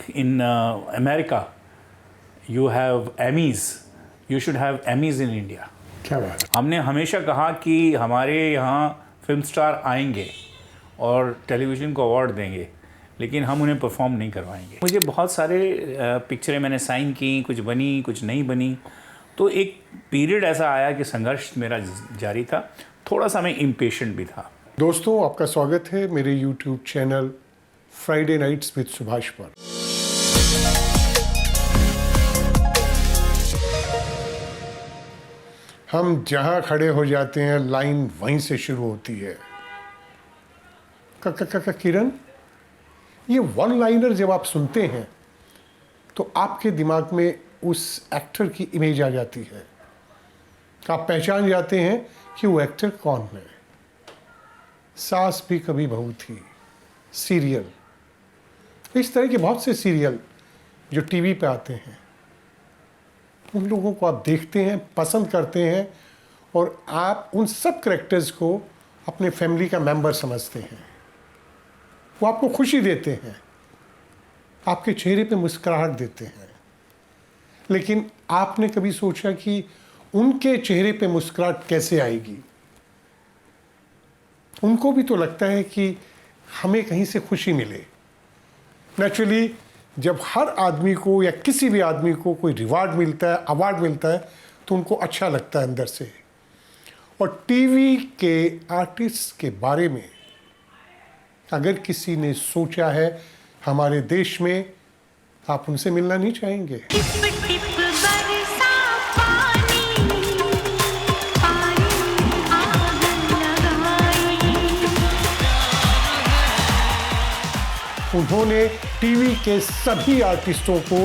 in America you have Emmys, you should have Emmys in India. क्या बात है। हमने हमेशा कहा कि हमारे यहाँ फिल्म स्टार आएंगे और टेलीविज़न को अवार्ड देंगे, लेकिन हम उन्हें परफॉर्म नहीं करवाएंगे। मुझे बहुत सारे पिक्चरें मैंने साइन की, कुछ बनी कुछ नहीं बनी, तो एक पीरियड ऐसा आया कि संघर्ष मेरा जारी था, थोड़ा सा मैं इम्पेशेंट भी था। दोस्तों, आपका स्वागत है मेरे YouTube channel Friday nights with Subhash पर। हम जहाँ खड़े हो जाते हैं लाइन वहीं से शुरू होती है। किरण, ये वन लाइनर जब आप सुनते हैं तो आपके दिमाग में उस एक्टर की इमेज आ जाती है, आप पहचान जाते हैं कि वो एक्टर कौन है। सास भी कभी बहू थी, सीरियल, इस तरह के बहुत से सीरियल जो टीवी पे आते हैं, उन लोगों को आप देखते हैं, पसंद करते हैं और आप उन सब कैरेक्टर्स को अपने फैमिली का मेंबर समझते हैं। वो आपको खुशी देते हैं, आपके चेहरे पे मुस्कुराहट देते हैं, लेकिन आपने कभी सोचा कि उनके चेहरे पे मुस्कुराहट कैसे आएगी? उनको भी तो लगता है कि हमें कहीं से खुशी मिले। नेचुरली जब हर आदमी को या किसी भी आदमी को कोई रिवार्ड मिलता है, अवार्ड मिलता है, तो उनको अच्छा लगता है अंदर से। और टीवी के आर्टिस्ट के बारे में अगर किसी ने सोचा है हमारे देश में, आप उनसे मिलना नहीं चाहेंगे? उन्होंने टीवी के सभी आर्टिस्टों को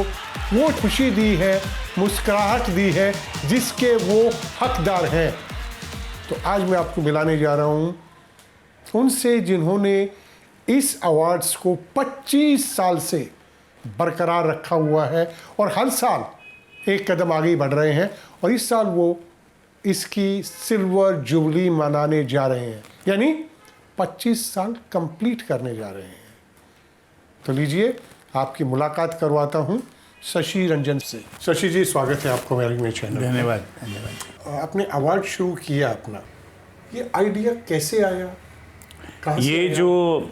वो खुशी दी है, मुस्कुराहट दी है जिसके वो हकदार हैं। तो आज मैं आपको मिलाने जा रहा हूँ उनसे जिन्होंने इस अवार्ड्स को 25 साल से बरकरार रखा हुआ है और हर साल एक कदम आगे बढ़ रहे हैं, और इस साल वो इसकी सिल्वर जुबली मनाने जा रहे हैं, यानी 25 साल कंप्लीट करने जा रहे हैं। तो लीजिए आपकी मुलाकात करवाता हूँ शशि रंजन से। शशि जी, स्वागत है आपको मेरे चैनल। धन्यवाद धन्यवाद। आपने अवार्ड शुरू किया अपना, ये आइडिया कैसे आया, कहाँ से ये आया? जो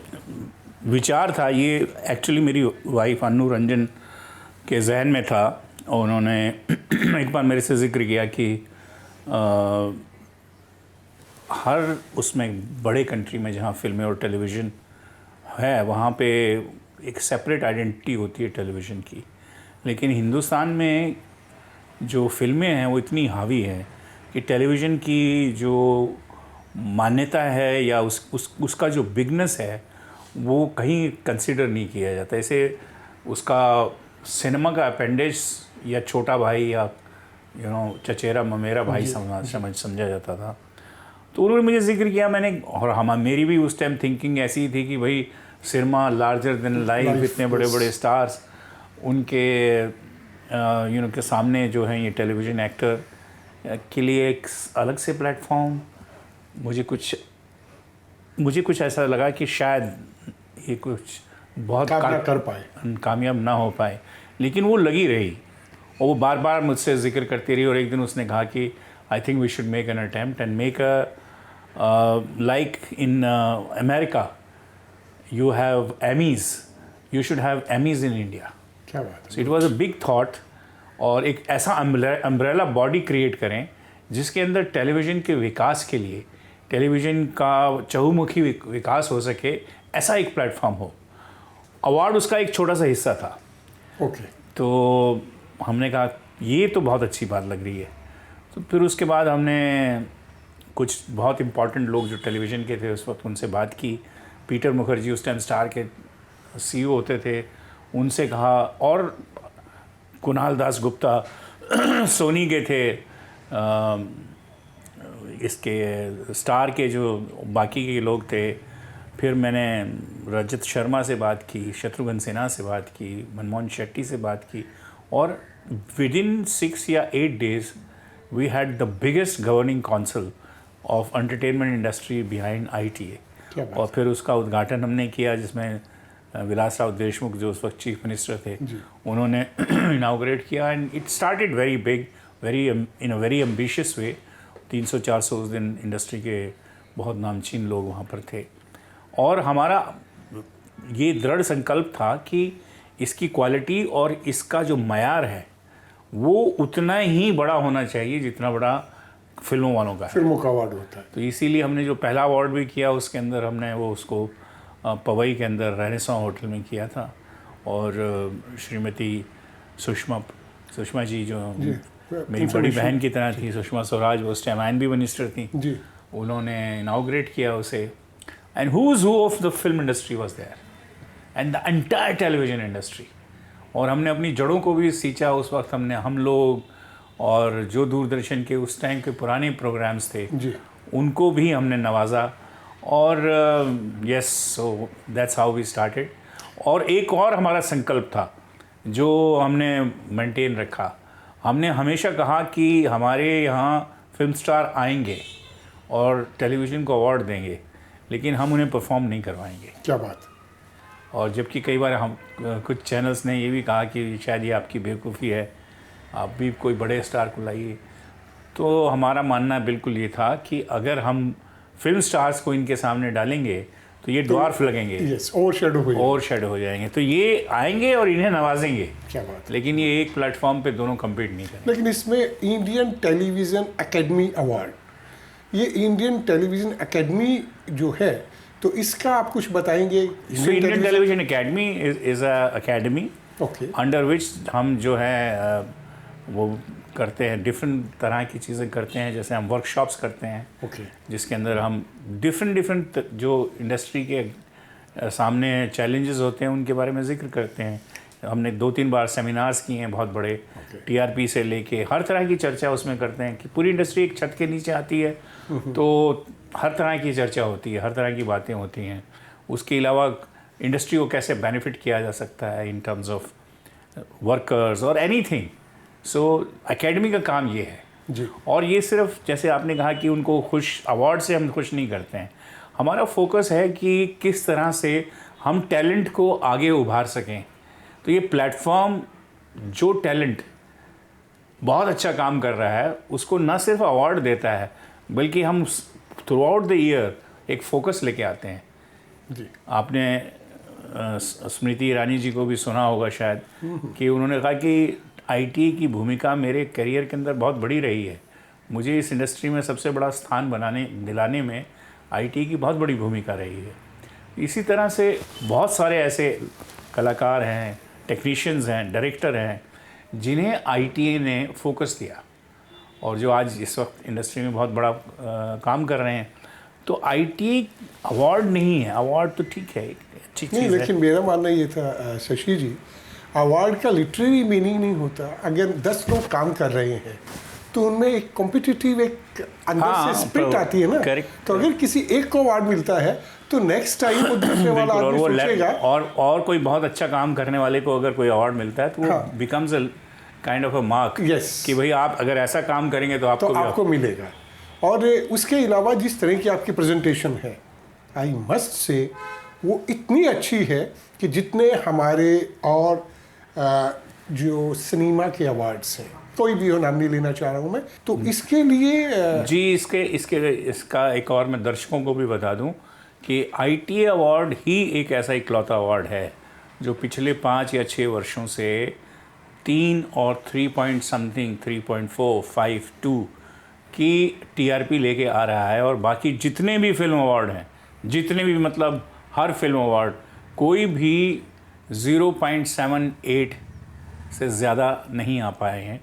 विचार था, ये एक्चुअली मेरी वाइफ अन्नू रंजन के जहन में था, और उन्होंने एक बार मेरे से जिक्र किया कि हर उसमें बड़े कंट्री में जहाँ फिल्में और टेलीविज़न है, वहाँ पे एक सेपरेट आइडेंटिटी होती है टेलीविज़न की, लेकिन हिंदुस्तान में जो फिल्में हैं वो इतनी हावी हैं कि टेलीविज़न की जो मान्यता है या उसका जो बिगनेस है वो कहीं कंसिडर नहीं किया जाता। ऐसे उसका सिनेमा का अपेंडिक्स या छोटा भाई या चचेरा ममेरा भाई समझा जाता था। तो उन्होंने मुझे जिक्र किया, मैंने, और मेरी भी उस टाइम थिंकिंग ऐसी ही थी कि भाई सिनेमा लार्जर देन लाइफ, इतने बड़े बड़े स्टार्स, उनके के सामने जो है ये टेलीविज़न एक्टर के लिए एक अलग से प्लेटफॉर्म, मुझे कुछ ऐसा लगा कि शायद ये कुछ बहुत कामयाब ना हो पाए, लेकिन वो लगी रही और वो बार बार मुझसे जिक्र करती रही। और एक दिन उसने कहा कि I think we should make an attempt and make like in America you have Emmys, you should have Emmys in India. क्या बात है। So it was a big thought, और एक ऐसा अम्ब्रेला बॉडी क्रिएट करें जिसके अंदर टेलीविज़न के विकास के लिए, टेलीविज़न का चहुमुखी विकास हो सके, ऐसा एक प्लेटफॉर्म हो। अवार्ड उसका एक छोटा सा हिस्सा था। ओके। तो हमने कहा ये तो बहुत अच्छी बात लग रही है। तो फिर उसके बाद हमने कुछ बहुत इम्पॉर्टेंट लोग जो टेलीविज़न के थे उस वक्त, उनसे बात की। पीटर मुखर्जी उस टाइम स्टार के सीईओ होते थे, उनसे कहा, और कुणाल दास गुप्ता सोनी के थे, इसके स्टार के जो बाकी के लोग थे। फिर मैंने रजत शर्मा से बात की, शत्रुघ्न सिन्हा से बात की, मनमोहन शेट्टी से बात की, और विदिन 6 या 8 days we had the biggest governing council of entertainment industry behind ITA। और फिर उसका उद्घाटन हमने किया, जिसमें विलास राव देशमुख जो उस वक्त चीफ मिनिस्टर थे, उन्होंने इनाग्रेट किया and it started very big, very in a very ambitious way. 300-400 उस दिन इंडस्ट्री के बहुत नामचीन लोग वहाँ पर थे और हमारा ये दृढ़ संकल्प था कि इसकी क्वालिटी और इसका जो मयार है वो उतना ही बड़ा होना चाहिए जितना बड़ा फिल्मों वालों का है। फिल्मों का अवार्ड होता है। तो इसीलिए हमने जो पहला अवार्ड भी किया उसके अंदर हमने वो उसको पवई के अंदर रेनेसां होटल में किया था और श्रीमती सुषमा जी जो मेरी बड़ी बहन की तरह थी, सुषमा स्वराज, वो उस टाइम आईएनबी मिनिस्टर थी, उन्होंने इनाग्रेट किया उसे and who's who of the film industry was there and the entire television industry. और हमने अपनी जड़ों को भी सींचा उस वक्त। हमने हम लोग और जो दूरदर्शन के उस टाइम के पुराने प्रोग्राम्स थे उनको भी हमने नवाजा और yes, so that's how we started. और एक और हमारा संकल्प था जो हमने मेंटेन रखा। हमने हमेशा कहा कि हमारे यहाँ फिल्म स्टार आएंगे और टेलीविज़न को अवार्ड देंगे, लेकिन हम उन्हें परफॉर्म नहीं करवाएंगे। क्या बात। और जबकि कई बार हम कुछ चैनल्स ने ये भी कहा कि शायद ये आपकी बेवकूफ़ी है, आप भी कोई बड़े स्टार को लाइए। तो हमारा मानना बिल्कुल ये था कि अगर हम फिल्म स्टार्स को इनके सामने डालेंगे तो ये ड्वार्फ लगेंगे, ओवरशैडो हो जाएंगे। तो ये आएंगे और इन्हें नवाजेंगे। क्या बात। लेकिन ये एक प्लेटफॉर्म पे दोनों कम्पीट नहीं करेंगे। लेकिन इसमें इंडियन टेलीविज़न एकेडमी अवार्ड, ये इंडियन टेलीविज़न एकेडमी जो है, तो इसका आप कुछ बताएंगे? Indian television academy is a academy under which हम जो है वो करते हैं, डिफरेंट तरह की चीज़ें करते हैं। जैसे हम वर्कशॉप्स करते हैं जिसके अंदर हम डिफरेंट जो इंडस्ट्री के सामने चैलेंजेस होते हैं उनके बारे में जिक्र करते हैं। हमने 2-3 बार सेमिनार्स किए हैं बहुत बड़े, टीआरपी से लेके हर तरह की चर्चा उसमें करते हैं कि पूरी इंडस्ट्री एक छत के नीचे आती है तो हर तरह की चर्चा होती है, हर तरह की बातें होती हैं। उसके अलावा इंडस्ट्री को कैसे बेनिफिट किया जा सकता है इन टर्म्स ऑफ वर्कर्स और एनीथिंग। सो एकेडमी का काम ये है जी। और ये सिर्फ जैसे आपने कहा कि उनको खुश अवार्ड से हम खुश नहीं करते हैं। हमारा फोकस है कि किस तरह से हम टैलेंट को आगे उभार सकें। तो ये प्लेटफॉर्म जो टैलेंट बहुत अच्छा काम कर रहा है उसको न सिर्फ अवार्ड देता है बल्कि हम थ्रू आउट द ईयर एक फोकस लेके आते हैं जी। आपने स्मृति ईरानी जी को भी सुना होगा शायद कि उन्होंने कहा कि आईटी की भूमिका मेरे करियर के अंदर बहुत बड़ी रही है। मुझे इस इंडस्ट्री में सबसे बड़ा स्थान दिलाने में आईटी की बहुत बड़ी भूमिका रही है। इसी तरह से बहुत सारे ऐसे कलाकार हैं, टेक्नीशियंस हैं, डायरेक्टर हैं जिन्हें आईटी ने फोकस दिया और जो आज इस वक्त इंडस्ट्री में बहुत बड़ा काम कर रहे हैं। तो आईटी अवार्ड नहीं है, अवार्ड तो ठीक है, अच्छी चीज़ है। लेकिन मेरा मानना ये था शशि जी, अवार्ड का लिटरेरी मीनिंग नहीं होता। अगर 10 लोग काम कर रहे हैं तो उनमें एक कॉम्पिटिटिव एक अंदर से स्पिरिट आती है ना। तो अगर किसी एक को अवार्ड मिलता है तो नेक्स्ट टाइम वो दूसरे वाला आदमी सोचेगा। और कोई बहुत अच्छा काम करने वाले को अगर कोई अवार्ड मिलता है तो वो becomes a kind of a mark कि भाई आप अगर ऐसा काम करेंगे तो आपको मिलेगा। और उसके अलावा जिस तरह की आपकी प्रेजेंटेशन है, आई मस्ट से वो इतनी अच्छी है कि जितने हमारे और जो सिनेमा के अवार्ड्स हैं, कोई भी हो, नाम नहीं लेना चाह रहा हूँ मैं, तो इसके लिए जी इसका एक और मैं दर्शकों को भी बता दूं कि आईटी अवार्ड ही एक ऐसा इकलौता अवार्ड है जो पिछले 5 या 6 वर्षों से 3 और 3.52 की टीआरपी लेके आ रहा है। और बाकी जितने भी फिल्म अवार्ड हैं, जितने भी मतलब हर फिल्म अवार्ड, कोई भी 0.78 से ज़्यादा नहीं आ पाए हैं।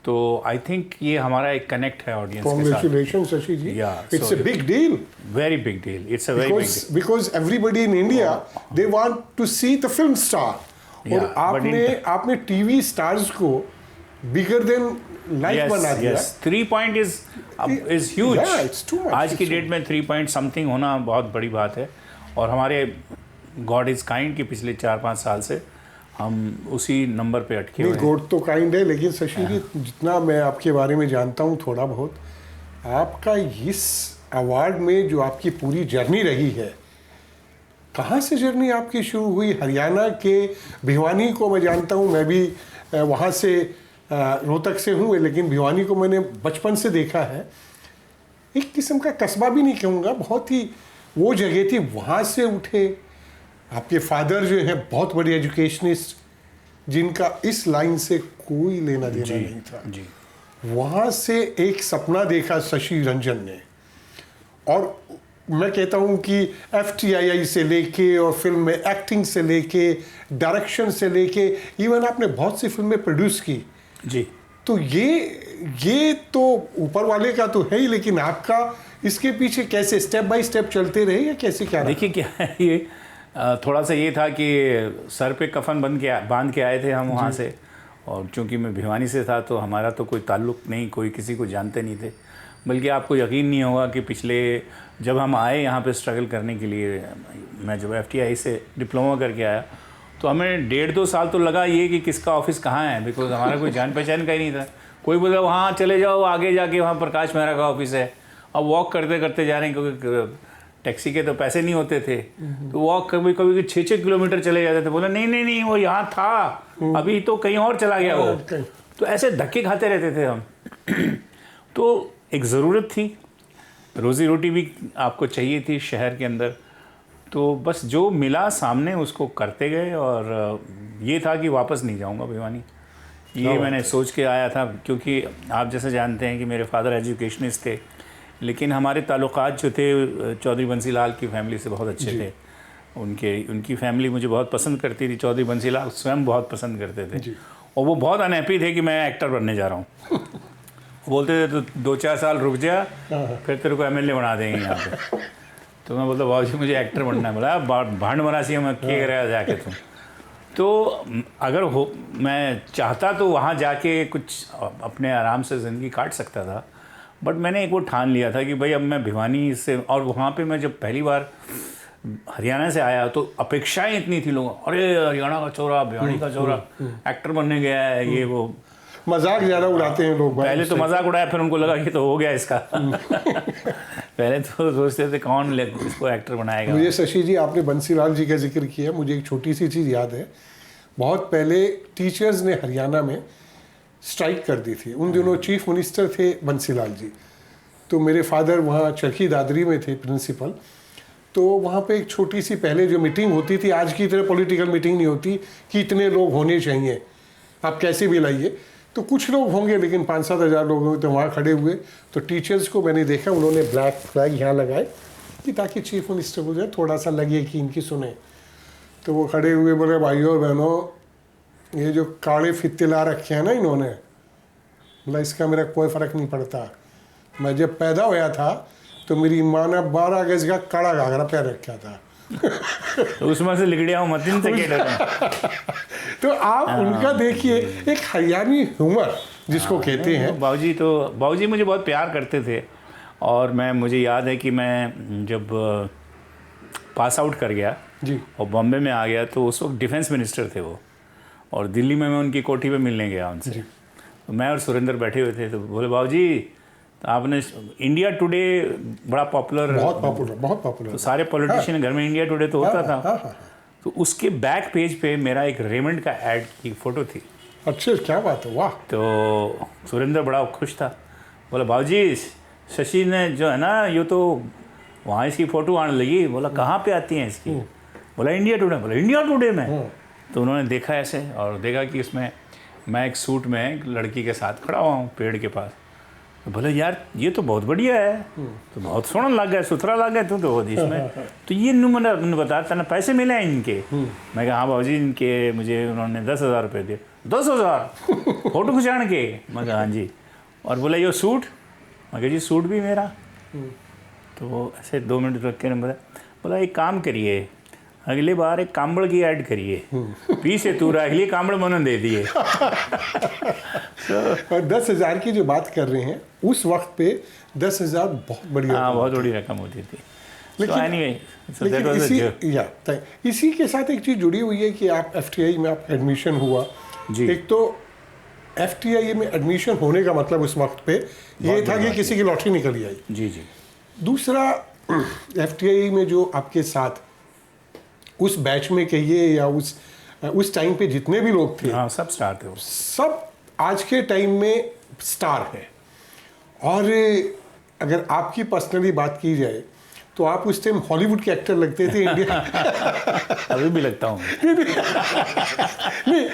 तो आई थिंक ये हमारा एक कनेक्ट है ऑडियंस के साथ। Congratulations, Shashi ji. It's a big deal. Very big deal. It's a very big deal. Because everybody in India, they want to see the film star. और आपने टीवी स्टार्स को bigger than life बना दिया। Yes, 3 point is huge. Yeah, it's too much. आज की date में 3 point something होना बहुत बड़ी बात है। और हमारे गॉड इज़ काइंड कि पिछले 4-5 साल से हम उसी नंबर पे अटके हुए हैं। गॉड तो काइंड है, लेकिन शशि जी जितना मैं आपके बारे में जानता हूँ थोड़ा बहुत, आपका इस अवार्ड में जो आपकी पूरी जर्नी रही है कहाँ से जर्नी आपकी शुरू हुई? हरियाणा के भिवानी को मैं जानता हूँ, मैं भी वहाँ से रोहतक से हूँ, लेकिन भिवानी को मैंने बचपन से देखा है। एक किस्म का कस्बा भी नहीं कहूँगा, बहुत ही वो जगह थी। वहाँ से उठे, आपके फादर जो हैं बहुत बड़े एजुकेशनिस्ट, जिनका इस लाइन से कोई लेना देना नहीं था जी। वहाँ से एक सपना देखा शशि रंजन ने, और मैं कहता हूँ कि FTII से लेके और फिल्म में एक्टिंग से लेके डायरेक्शन से लेके इवन आपने बहुत सी फिल्में प्रोड्यूस की जी। तो ये तो ऊपर वाले का तो है ही, लेकिन आपका इसके पीछे कैसे स्टेप बाय स्टेप चलते रहे या कैसे क्या? देखिए क्या है, ये थोड़ा सा ये था कि सर पे कफन बांध के आए थे हम वहाँ से, और चूंकि मैं भिवानी से था तो हमारा तो कोई ताल्लुक़ नहीं, कोई किसी को जानते नहीं थे। बल्कि आपको यकीन नहीं होगा कि पिछले जब हम आए यहाँ पे स्ट्रगल करने के लिए, मैं जब FTI से डिप्लोमा करके आया तो हमें 1.5-2 साल तो लगा ये कि किसका ऑफिस कहाँ है, बिकॉज हमारा कोई जान पहचान का ही नहीं था। कोई बोला वहाँ चले जाओ, आगे जाके वहाँ प्रकाश मेहरा का ऑफिस है। अब वॉक करते करते जा रहे हैं, क्योंकि टैक्सी के तो पैसे नहीं होते थे, तो वॉक कभी कभी 6-6 किलोमीटर चले जाते थे। बोला नहीं वो यहाँ था, अभी तो कहीं और चला गया वो। तो ऐसे धक्के खाते रहते थे हम। तो एक ज़रूरत थी, रोज़ी रोटी भी आपको चाहिए थी शहर के अंदर, तो बस जो मिला सामने उसको करते गए। और ये था कि वापस नहीं जाऊंगा भिवानी, ये मैंने सोच के आया था। क्योंकि आप जैसे जानते हैं कि मेरे फादर एजुकेशनिस्ट थे, लेकिन हमारे ताल्लुकात जो थे चौधरी बंसी लाल की फैमिली से बहुत अच्छे थे। उनकी फैमिली मुझे बहुत पसंद करती थी, चौधरी बंसी लाल स्वयं बहुत पसंद करते थे। और वो बहुत अनहैप्पी थे कि मैं एक्टर बनने जा रहा हूँ। वो बोलते थे तो 2-4 साल रुक जा, फिर तेरे को MLA बना देंगे यहाँ पे। तो मैं बोलता बाबूजी मुझे एक्टर बनना है। बोला भांड मरासी में क्या करेगा जाके तुम। तो अगर मैं चाहता तो वहाँ जाके कुछ अपने आराम से ज़िंदगी काट सकता था, बट मैंने एक वो ठान लिया था कि भाई अब मैं भिवानी से, और वहाँ पे मैं जब पहली बार हरियाणा से आया तो अपेक्षाएं इतनी थी लोगों, अरे हरियाणा का छोरा, भिवानी का छोरा एक्टर बनने गया है, ये वो मजाक ज़्यादा उड़ाते हैं लोग। पहले तो मजाक उड़ाया, फिर उनको लगा कि तो हो गया इसका। पहले तो सोचते थे कौन इसको एक्टर बनाएगा। मुझे शशि जी, आपने बंसीलाल जी का जिक्र किया, मुझे एक छोटी सी चीज़ याद है। बहुत पहले टीचर्स ने हरियाणा में स्ट्राइक कर दी थी। उन दिनों चीफ मिनिस्टर थे बंसीलाल जी, तो मेरे फादर वहाँ चरखी दादरी में थे प्रिंसिपल। तो वहाँ पे एक छोटी सी पहले जो मीटिंग होती थी, आज की तरह पॉलिटिकल मीटिंग नहीं होती कि इतने लोग होने चाहिए, आप कैसे भी लाइए, तो कुछ लोग होंगे, लेकिन 5-7 हज़ार लोग होंगे। तो वहाँ खड़े हुए तो टीचर्स को मैंने देखा, उन्होंने ब्लैक फ्लैग यहाँ लगाए कि ताकि चीफ मिनिस्टर को जो थोड़ा सा लगे कि इनकी सुने। तो वो खड़े हुए बोले, भाइयों और बहनों, ये जो काले फित्ते ला रखे हैं ना इन्होंने, बोला इसका मेरा कोई फ़र्क नहीं पड़ता। मैं जब पैदा हुआ था तो मेरी माँ ने 12 गज का कड़ा घाघरा पैर रखा था। तो उसमें से लिगड़िया हूँ मतीन से तो आप उनका देखिए, एक हरियाणी ह्यूमर जिसको कहते हैं। बाबूजी मुझे बहुत प्यार करते थे। और मुझे याद है कि मैं जब पास आउट कर गया जी और बॉम्बे में आ गया, तो उस वक्त डिफेंस मिनिस्टर थे वो, और दिल्ली में मैं उनकी कोठी पे मिलने गया उनसे। तो मैं और सुरेंद्र बैठे हुए थे, तो बोले बाबूजी तो आपने इंडिया टुडे बड़ा पॉपुलर, बहुत पॉपुलर, तो सारे पॉलिटिशियन घर में इंडिया टुडे तो होता था। तो उसके बैक पेज पे मेरा एक रेमंड का ऐड की फ़ोटो थी। अच्छा, क्या बात है, वाह। तो सुरेंद्र बड़ा खुश था, बोला बाबूजी शशि ने जो है ना, ये तो वहाँ इसकी फ़ोटो आने लगी। बोला कहाँ पे आती हैं इसकी? बोला इंडिया टुडे। बोला इंडिया टुडे में? तो उन्होंने देखा ऐसे, और देखा कि उसमें मैं एक सूट में एक लड़की के साथ खड़ा हुआ हूँ पेड़ के पास। तो बोले यार ये तो बहुत बढ़िया है, तो बहुत सोना लग गया, सुथरा लग गया तू तो इसमें। तो ये मैंने बताया ना पैसे मिले हैं इनके। मैं कहा हाँ बाबूजी, इनके मुझे उन्होंने 10,000 रुपये दिए। 10,000 फोटो खिंचाने के? मैं कहा हाँ जी। और बोला ये सूट? मैं कहा जी सूट भी मेरा। तो ऐसे 2 मिनट रख के बोला एक काम करिए, अगली बार एक कांबड़ की ऐड करिए, पीछे तू अगली कांबड़ मैंने दे दिए। और 10,000 की जो बात कर रहे हैं, उस वक्त पे 10,000 बहुत बड़ी, हाँ बहुत बड़ी रकम होती थी। लेकिन इसी के साथ एक चीज़ जुड़ी हुई है कि आप FTI में आप एडमिशन हुआ जी। एक तो FTI में एडमिशन होने का मतलब उस वक्त पे ये था कि किसी की लॉटरी निकल आई। जी जी। दूसरा FTI में जो आपके साथ उस बैच में कहिए या उस टाइम पे जितने भी लोग थे, हाँ, सब स्टार थे वो। सब आज के टाइम में स्टार है। और अगर आपकी पर्सनली बात की जाए तो आप उस टाइम हॉलीवुड के एक्टर लगते थे इंडिया। अभी भी लगता हूँ। नहीं,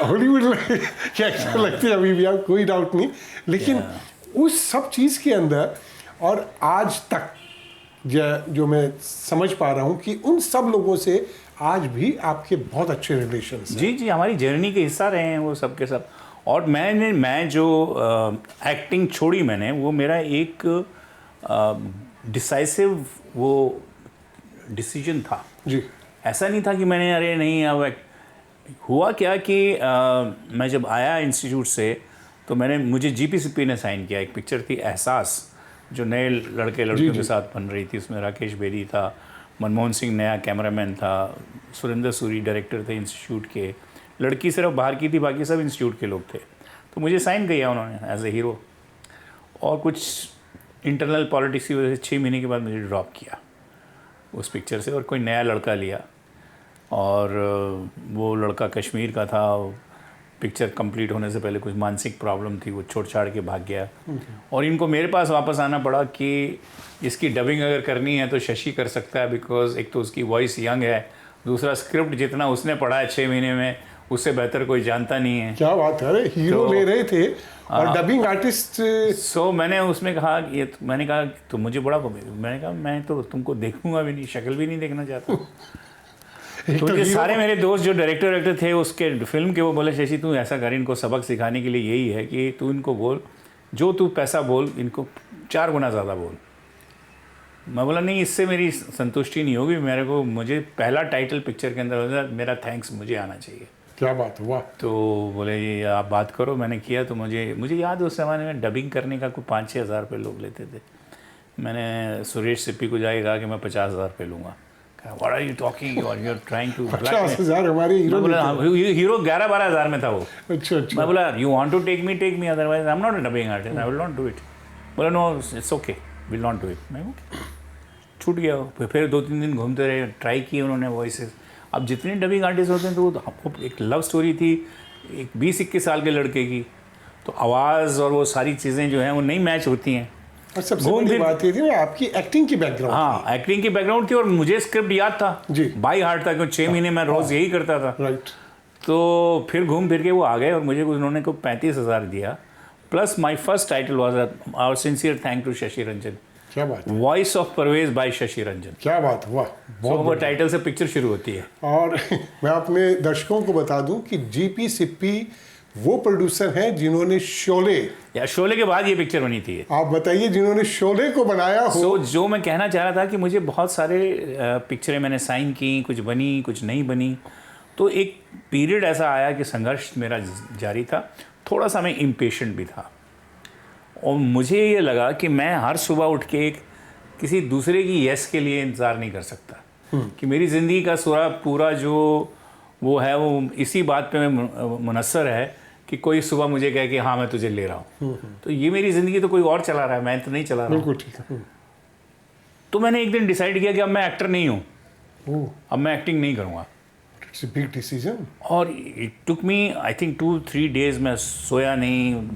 हॉलीवुड के एक्टर लगते हैं अभी भी, आप कोई डाउट नहीं। लेकिन उस सब चीज़ के अंदर और आज तक जो मैं समझ पा रहा हूँ कि उन सब लोगों से आज भी आपके बहुत अच्छे रिलेशंस हैं। जी जी, हमारी जर्नी के हिस्सा रहे हैं वो सब के सब। और मैं जो एक्टिंग छोड़ी मैंने, वो मेरा एक डिसाइसिव वो डिसीजन था जी। ऐसा नहीं था कि मैंने अरे नहीं अब हुआ क्या कि मैं जब आया इंस्टीट्यूट से तो मुझे जीपीसीपी ने साइन किया। एक पिक्चर थी एहसास, जो नए लड़कियों के साथ बन रही थी। उसमें राकेश बेदी था, मनमोहन सिंह नया कैमरामैन था, सुरेंद्र सूरी डायरेक्टर थे इंस्टीट्यूट के, लड़की सिर्फ बाहर की थी, बाकी सब इंस्टीट्यूट के लोग थे। तो मुझे साइन किया उन्होंने एज ए हीरो, और कुछ इंटरनल पॉलिटिक्स की वजह से 6 महीने के बाद मुझे ड्रॉप किया उस पिक्चर से, और कोई नया लड़का लिया। और वो लड़का कश्मीर का था। पिक्चर कंप्लीट होने से पहले कुछ मानसिक प्रॉब्लम थी, वो छोड़ छाड़ के भाग गया। और इनको मेरे पास वापस आना पड़ा कि इसकी डबिंग अगर करनी है तो शशि कर सकता है, बिकॉज एक तो उसकी वॉइस यंग है, दूसरा स्क्रिप्ट जितना उसने पढ़ा है 6 महीने में उससे बेहतर कोई जानता नहीं है। क्या बात है, अरे हीरो ले रहे थे और डबिंग आर्टिस्ट। सो मैंने उसमें कहा मैंने कहा तो मुझे बड़ा, मैंने कहा मैं तो तुमको देखूंगा भी नहीं, शक्ल भी नहीं देखना चाहता। तो ये सारे मेरे दोस्त जो डायरेक्टर थे उसके फिल्म के, वो बोले शशि तू ऐसा कर, इनको सबक सिखाने के लिए यही है कि तू इनको बोल, जो तू पैसा बोल इनको 4 गुना ज़्यादा बोल। मैं बोला नहीं, इससे मेरी संतुष्टि नहीं होगी, मुझे पहला टाइटल पिक्चर के अंदर मेरा थैंक्स मुझे आना चाहिए। क्या बात हुआ। तो बोले ये आप बात करो। मैंने किया तो मुझे याद है उस ज़माने में डबिंग करने का कोई 5-6 हज़ार रुपये लोग लेते थे। मैंने सुरेश सिप्पी को जाके कहा कि मैं 50,000 रुपये लूँगा। What are you talking? You are trying to 50,000 हमारे हीरो 11-12 हज़ार में था वो। अच्छा। मैं बोला you want to take me, otherwise I'm not a dubbing artist, I will not do it। बोला no, it's okay, will not do it। मैं छूट गया। फिर 2-3 दिन घूमते रहे, ट्राई किए उन्होंने वॉइसेस। अब जितने डबिंग आर्टिस्ट होते हैं तो आपको एक लव स्टोरी थी एक 20-21 साल के लड़के की, तो आवाज़ और वो सारी चीज़ें जो हैं वो नहीं मैच होती हैं। और सबसे बड़ी बात ये थी आपकी एक्टिंग की बैकग्राउंड। हाँ, एक्टिंग की बैकग्राउंड थी और मुझे स्क्रिप्ट याद था जी, बाई हार्ट था, क्योंकि 6 महीने मैं रोज़ यही करता था। राइट। तो फिर घूम फिर के वो आ गए और मुझे उन्होंने को 35,000 दिया, plus my first title was our sincere thank to Shashi Ranjan. क्या बात, voice of Parvez by Shashi Ranjan. क्या बात हुआ। बहुत वो टाइटल से पिक्चर शुरू होती है। और मैं अपने दर्शकों को बता दूं कि जीपी सिप्पी वो प्रोड्यूसर हैं जिन्होंने शोले के बाद ये पिक्चर बनी थी। आप बताइए, जिन्होंने शोले को बनाया हो। जो मैं कहना चाह रहा था कि मुझे बहुत सारे पिक्चरें मैंने साइन की, कुछ बनी कुछ नहीं बनी, तो एक पीरियड ऐसा आया कि संघर्ष मेरा जारी था, थोड़ा सा मैं इम्पेशेंट भी था, और मुझे ये लगा कि मैं हर सुबह उठ के किसी दूसरे की यस के लिए इंतज़ार नहीं कर सकता, कि मेरी ज़िंदगी का पूरा जो वो है वो इसी बात पे मुनस्सर है कि कोई सुबह मुझे कहे कि हाँ मैं तुझे ले रहा हूँ। तो ये मेरी ज़िंदगी तो कोई और चला रहा है, मैं तो नहीं चला रहा हूँ। ठीक है। तो मैंने एक दिन डिसाइड किया कि अब मैं एक्टर नहीं हूँ, अब मैं एक्टिंग नहीं करूँगा। It's a big decision. और it took me I think 2-3 days मैं सोया नहीं।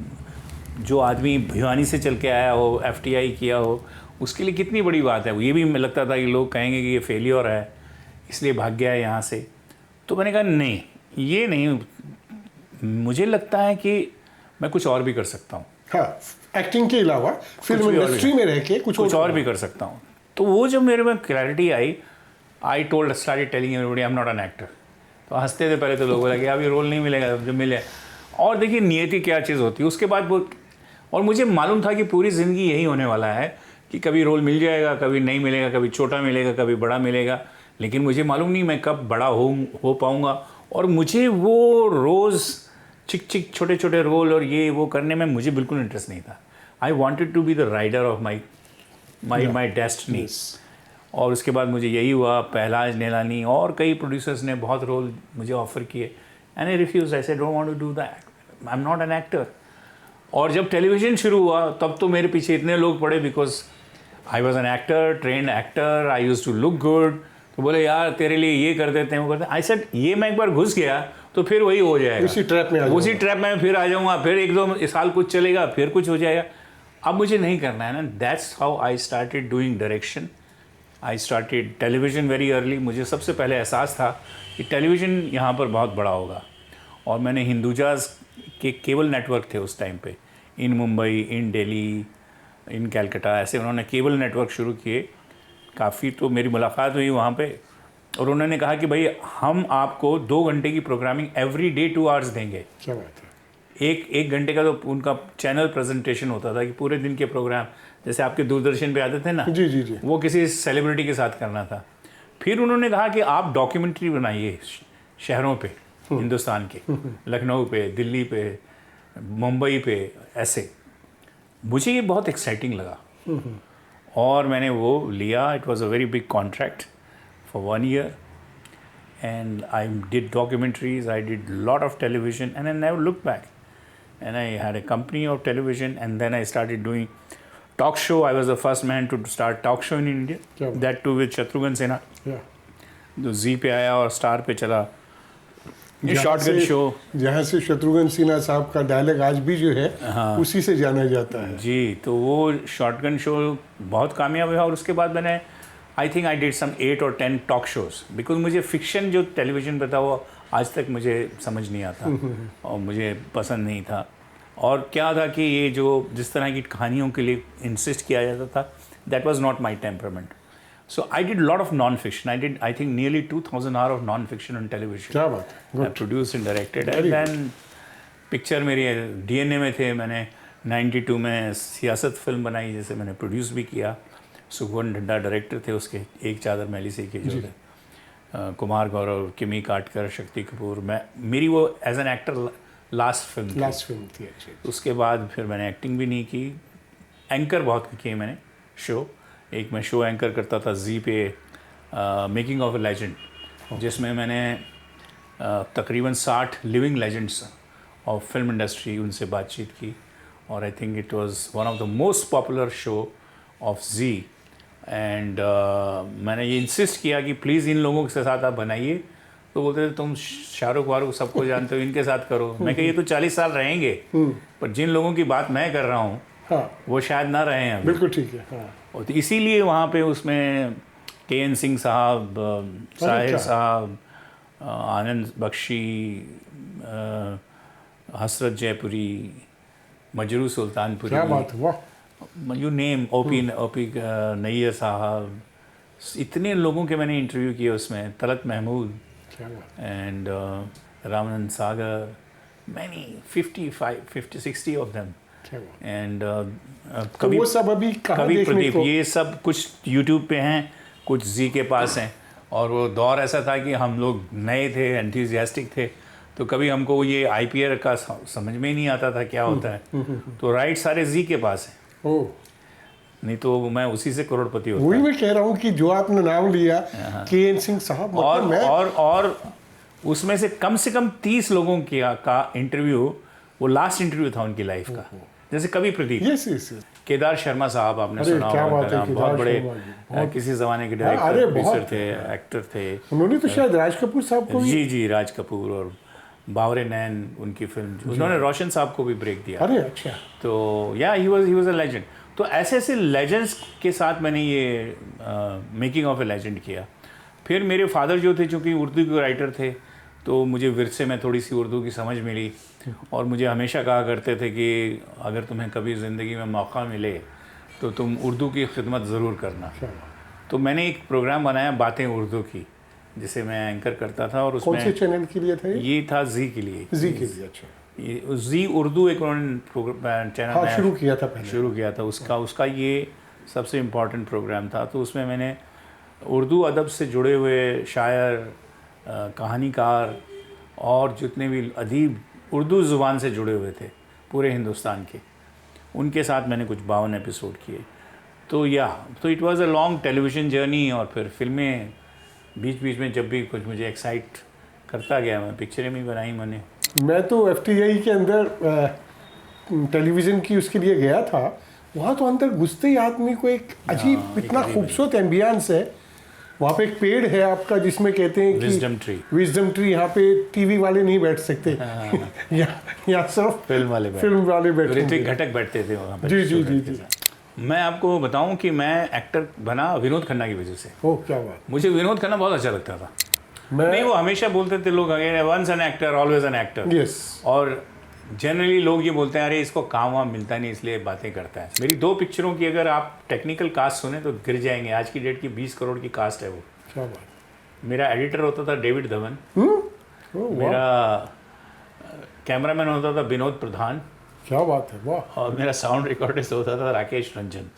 जो आदमी भिवानी से चल के आया हो, FTI किया हो, उसके लिए कितनी बड़ी बात है। ये भी लगता था कि लोग कहेंगे कि ये फेलियर है इसलिए भाग गया है यहाँ से। तो मैंने कहा नहीं, ये नहीं, मुझे लगता है कि मैं कुछ और भी कर सकता हूँ। हाँ, एक्टिंग के अलावा फिल्म इंडस्ट्री में रह के कुछ और भी कर सकता हूँ। तो वो जब मेरे में clarity I, I started telling everybody I am not an actor. तो हंसते थे पहले तो लोग, बोला कि अब ये रोल नहीं मिलेगा, जब मिले। और देखिए नियति क्या चीज़ होती है उसके बाद वो, और मुझे मालूम था कि पूरी ज़िंदगी यही होने वाला है कि कभी रोल मिल जाएगा, कभी नहीं मिलेगा, कभी छोटा मिलेगा, कभी बड़ा मिलेगा, लेकिन मुझे मालूम नहीं मैं कब बड़ा हो पाऊँगा। और मुझे वो रोज़ चिक छोटे छोटे रोल और ये वो करने में मुझे बिल्कुल इंटरेस्ट नहीं था। I wanted to be the rider of my destiny. और उसके बाद मुझे यही हुआ, पहलाज नेलानी और कई प्रोड्यूसर्स ने बहुत रोल मुझे ऑफ़र किए, and I refuse. I said don't want to do that, I am not an actor. और जब टेलीविज़न शुरू हुआ तब तो मेरे पीछे इतने लोग पड़े, because I was an actor, trained actor, I use to look good, तो बोले यार तेरे लिए ये कर देते हैं, वो करते हैं। आई सेड ये मैं एक बार घुस गया तो फिर वही हो जाएगा, उसी ट्रैप में उसी ट्रैप में फिर आ जाऊँगा, फिर 1-2 साल कुछ चलेगा, फिर कुछ हो जाएगा। अब मुझे नहीं करना है ना। That's how I started doing direction. I started television very early. मुझे सबसे पहले एहसास था कि टेलीविज़न यहाँ पर बहुत बड़ा होगा, और मैंने हिंदुजाज के केबल नेटवर्क थे उस टाइम पे, इन मुंबई, इन दिल्ली, इन कलकत्ता, ऐसे उन्होंने केबल नेटवर्क शुरू किए काफ़ी। तो मेरी मुलाकात हुई वहाँ पे, और उन्होंने कहा कि भाई हम आपको 2 घंटे की प्रोग्रामिंग एवरी डे 2 आवर्स देंगे। क्या बात है। एक घंटे का तो उनका चैनल प्रेजेंटेशन होता था कि पूरे दिन के प्रोग्राम, जैसे आपके दूरदर्शन पे आते थे ना, जी जी जी। वो किसी सेलिब्रिटी के साथ करना था। फिर उन्होंने कहा कि आप डॉक्यूमेंट्री बनाइए शहरों पे, हिंदुस्तान के, लखनऊ पे, दिल्ली पे, मुंबई पे, ऐसे। मुझे ये बहुत एक्साइटिंग लगा, और मैंने वो लिया। It was a very big contract for 1 year, and I did documentaries, I did a lot of television, and I never looked back. And I had a company of television, and then I started doing talk show. I was the first man to start talk show in India. Yeah. That too with Shatrughan Sinha. Yeah. जो जी पे आया और star पे चला, ये जहाँ shotgun से- show. जहाँ से शत्रुघ्न सिन्हा साहब का डायलॉग आज भी जो है उसी से जाना जाता है। जी, तो वो शॉटगन शो बहुत कामयाब हुआ, और उसके बाद मैंने I think I did some 8 or 10 talk shows, because मुझे फिक्शन जो टेलीविज़न पे था वो आज तक मुझे समझ नहीं आता और मुझे पसंद नहीं था। और क्या था कि ये जो जिस तरह की कहानियों के लिए इंसिस्ट किया जाता था, that was not my temperament. So I did lot of non fiction. I think nearly 2000 hour of non fiction on television. क्या बात है। I produced and directed, Very and then picture मेरी डीएनए में थे। मैंने 92 में सियासत फिल्म बनाई, जैसे मैंने प्रोड्यूस भी किया। सुखवन ढड्डा डायरेक्टर थे उसके, एक चादर मैली से के जो थे, कुमार गौरव, किमी काटकर, शक्ति कपूर। मेरी वो as an actor last film थी। अच्छी। उसके बाद फिर मैंने एक्टिंग भी नहीं की। एंकर बहुत किए मैंने शो। एक मैं शो एंकर करता था जी पे, मेकिंग ऑफ ए लेजेंड, जिसमें मैंने तकरीबन 60 living legends of film industry उनसे बातचीत की, और I think it was one of the most popular show of Zee. And मैंने ये इंसिस्ट किया कि प्लीज़ इन लोगों के साथ आप बनाइए। तो बोलते थे तुम शाहरुख वाहरुख सबको जानते हो, इनके साथ करो। मैं कहा ये तो 40 साल रहेंगे, पर जिन लोगों की बात मैं कर रहा हूँ हाँ, वो शायद ना रहे हैं अभी। बिल्कुल ठीक है। हाँ। और तो इसीलिए वहाँ पे उसमें के.एन. सिंह साहब, साहिर साहब, आनंद बख्शी, हसरत जयपुरी, मजरू सुल्तानपुरी, क्या बात है, वाह। यू नेम, ओपी नैयर साहब, इतने लोगों के मैंने इंटरव्यू किए उसमें। तलत महमूद क्या बात। And Ramanand Sagar, many 50-60 of them. क्या बात। एंड तो वो सब अभी कहाँ कवि देखने प्रदीप, को? ये सब कुछ यूट्यूब पे हैं, कुछ जी के पास हैं। और वो दौर ऐसा था कि हम लोग नए थे, एंथुसियास्टिक थे, तो कभी हमको ये आईपीआर का समझ में ही नहीं आता था क्या होता है। तो राइट सारे जी के पास हैं, ओह, नहीं तो मैं उसी से करोड़पति होता। वही मैं कह रहा हूँ कि जो आपने नाम लिया के.एन. सिंह साहब, और मतलब मैं और उसमें से कम 30 लोगों का इंटरव्यू, वो लास्ट इंटरव्यू था उनकी लाइफ का। जैसे कवि प्रदीप, यस यस। केदार शर्मा साहब, आपने अरे, सुना क्या होगा बात उनका है, नाम, केदार बहुत बड़े शर्मा जी, बहुत- किसी ज़माने के अरे, डायरेक्टर, बहुत- प्रोड्यूसर थे, एक्टर थे। उन्होंने तो शायद राज कपूर साहब को भी। जी, राज कपूर और बावरे नैन, उनकी फिल्म, उन्होंने रोशन साहब को भी ब्रेक दिया। अरे अच्छा। तो या ही वाज अ लेजेंड। तो ऐसे ऐसे लेजेंड्स के साथ मैंने ये मेकिंग ऑफ ए लेजेंड किया। फिर मेरे फादर जो थे, चूँकि उर्दू के राइटर थे, तो मुझे विरसे में थोड़ी सी उर्दू की समझ मिली, और मुझे हमेशा कहा करते थे कि अगर तुम्हें कभी ज़िंदगी में मौका मिले तो तुम उर्दू की खिदमत ज़रूर करना। तो मैंने एक प्रोग्राम बनाया, बातें उर्दू की, जिसे मैं एंकर करता था। और कौन से उसमें चैनल के लिए था ये? ये था जी के लिए, जी के लिए। अच्छा। ये जी उर्दू एक उन्होंने चैनल हाँ, नया शुरू किया था पहले। शुरू किया था। उसका ये सबसे इम्पोर्टेंट प्रोग्राम था। तो उसमें मैंने उर्दू अदब से जुड़े हुए शायर, कहानीकार और जितने भी अदीब उर्दू ज़ुबान से जुड़े हुए थे पूरे हिंदुस्तान के, उनके साथ मैंने कुछ 52 एपिसोड किए। तो it was a long television journey. और फिर फिल्में बीच बीच में जब भी कुछ मुझे एक्साइट करता गया, मैं पिक्चरें भी बनाई मैंने। मैं तो एफटीआई के अंदर टेलीविज़न की उसके लिए गया था। वहाँ तो अंदर घुसते ही आदमी को एक अजीब, इतना खूबसूरत एम्बियंस है वहाँ पे एक पेड़ है आपका जिसमें कहते हैं कि विजडम ट्री। विजडम ट्री, यहाँ पे टीवी वाले नहीं बैठ सकते, यहाँ सिर्फ फिल्म वाले बैठे। ऋत्विक घटक बैठते थे वहाँ पे। जी जी जी जी। मैं आपको बताऊं कि मैं एक्टर बना विनोद खन्ना की वजह से। ओह क्या बात। मुझे विनोद खन्ना बहुत अच्छा लगता था। मैं नहीं, वो हमेशा बोलते थे लोग, once an actor always an actor. Yes. और जनरली लोग ये बोलते हैं अरे इसको काम वाम मिलता नहीं इसलिए बातें करता है। मेरी 2 पिक्चरों की अगर आप टेक्निकल कास्ट सुने तो गिर जाएंगे। आज की डेट की 20 करोड़ की कास्ट है वो। क्या बात। मेरा एडिटर होता था डेविड धवन, वाह, मेरा कैमरामैन होता था विनोद प्रधान, क्या बात है, वाह। और मेरा साउंड रिकॉर्डिस्ट होता था राकेश रंजन।